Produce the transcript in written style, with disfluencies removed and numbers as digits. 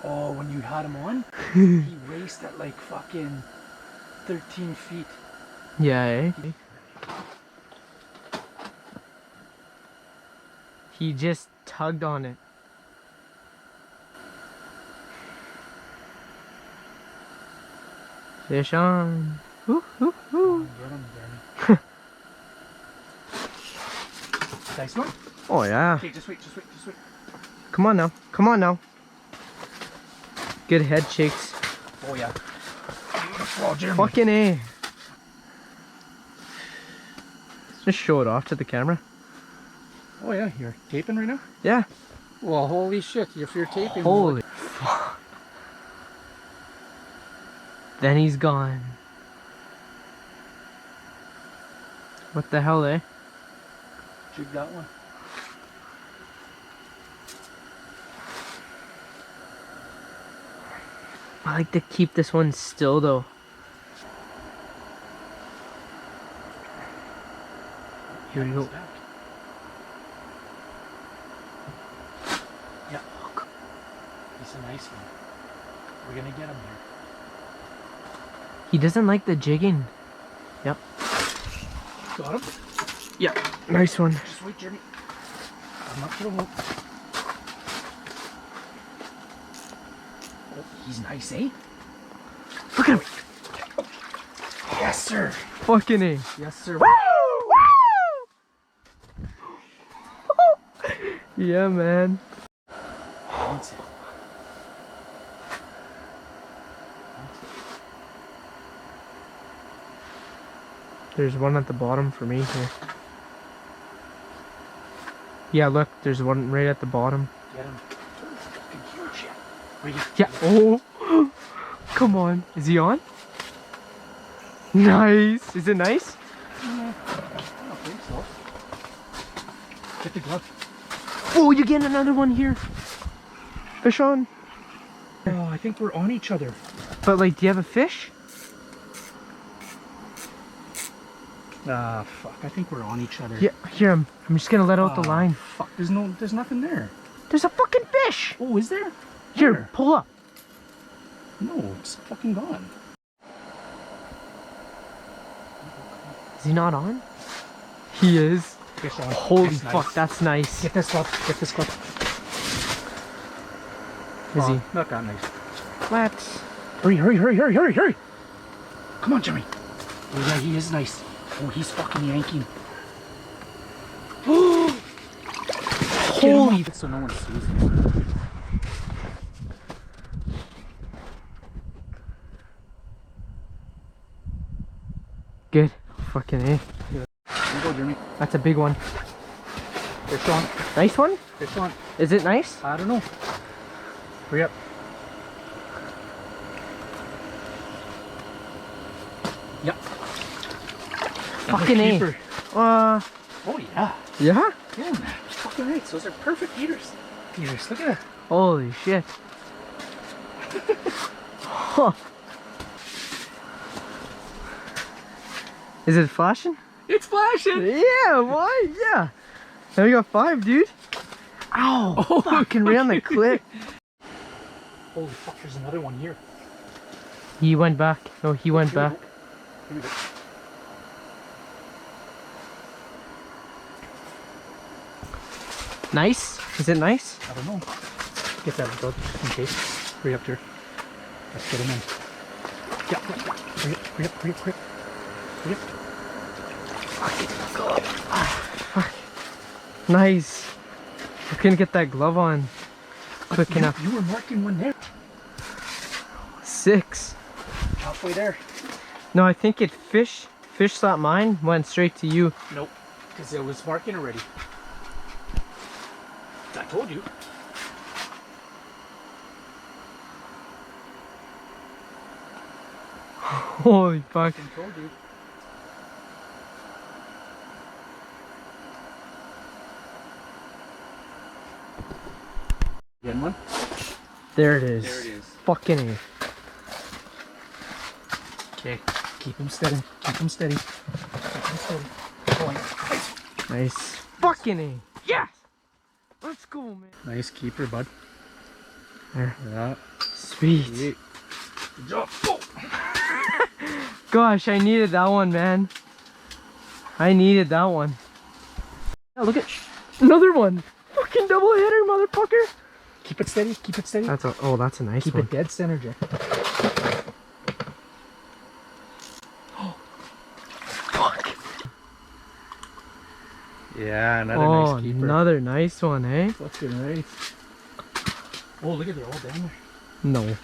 Oh, when you had him on, he raced at like fucking 13 feet. Yeah, eh? He just tugged on it. Fish on. Woo, woo, woo. Get him, Danny. Nice one? Oh, yeah. Okay, just wait. Come on now. Come on now. Good head shakes. Oh, yeah. Oh, Jeremy. Fucking A. Just show it off to the camera. Oh, yeah, you're taping right now? Yeah. Well, holy shit, if you're taping. Holy fuck. Then he's gone. What the hell, eh? Jig that one. I like to keep this one still though. Here we go. Yeah. He's a nice one. We're gonna get him here. He doesn't like the jigging. Yep. Got him? Yeah. Nice one. Just wait, Jeremy. I'm not gonna hook. Oh, he's nice, eh? Look at him. Yes, sir. Fucking A. Yes, sir. Woo! Yeah, man. Wants it. There's one at the bottom for me here. Yeah, look, there's one right at the bottom. Get him. Fucking huge shit. Where you? Yeah. Oh. Come on. Is he on? Nice. Is it nice? I don't think so. Get the glove. Oh, you getting another one here. Fish on. Oh, I think we're on each other. But like, do you have a fish? Ah, fuck. I think we're on each other. Yeah, here I'm just gonna let out the line. Fuck, there's nothing there. There's a fucking fish. Oh, is there? Here, Where? pull up. No, it's fucking gone. Is he not on? He is. Fish on. Holy It's fuck, nice. that's nice. Get this glove. Get this glove. Is he? Not that nice. Let's. Hurry. Come on, Jimmy. Oh, yeah, he is nice. Oh, he's fucking yanking. Holy. So no one sees him. Good. Fucking A. Here you go, Jimmy. That's a big one. Fish on. Nice one? Fish on. Is it nice? I don't know. Hurry up. Yep. Fucking A. Keeper. Uh. Oh, yeah. Yeah? Yeah, man. Fucking right. Those are perfect eaters. Eaters. Look at that. Holy shit. Huh. Is it flashing? It's flashing. Yeah, boy. Yeah. Now we got 5, dude. Ow. Oh, fucking right on the click. Holy fuck, there's another one here. He went back. No, he went Here we back. go. Here we go. Nice. Is it nice? I don't know. Get that glove in case. Hurry up there. Let's get him in. Yeah. Hurry up. Fuck. Nice. I couldn't get that glove on quick enough. You were marking one there. 6. Halfway there. No, I think it fish slapped mine, went straight to you. Nope. Because it was marking already. I told you. Holy fuck. I told you. Getting one? There it is. There it is. Fucking A. Okay. Keep him steady. Going. Nice. Fucking A. Yes! Let's go, man. Nice keeper, bud. There. Yeah. Sweet. Good job. Oh. Gosh, I needed that one, man. I needed that one. Yeah, look at. Another one. Fucking double hitter, motherfucker. Keep it steady. Keep it steady. That's a, oh, that's a nice Keep one. it dead center, Jack. Fuck. Yeah, another Oh, nice keeper. another nice one, eh? Fucking right. Oh, look at they're all down there. No.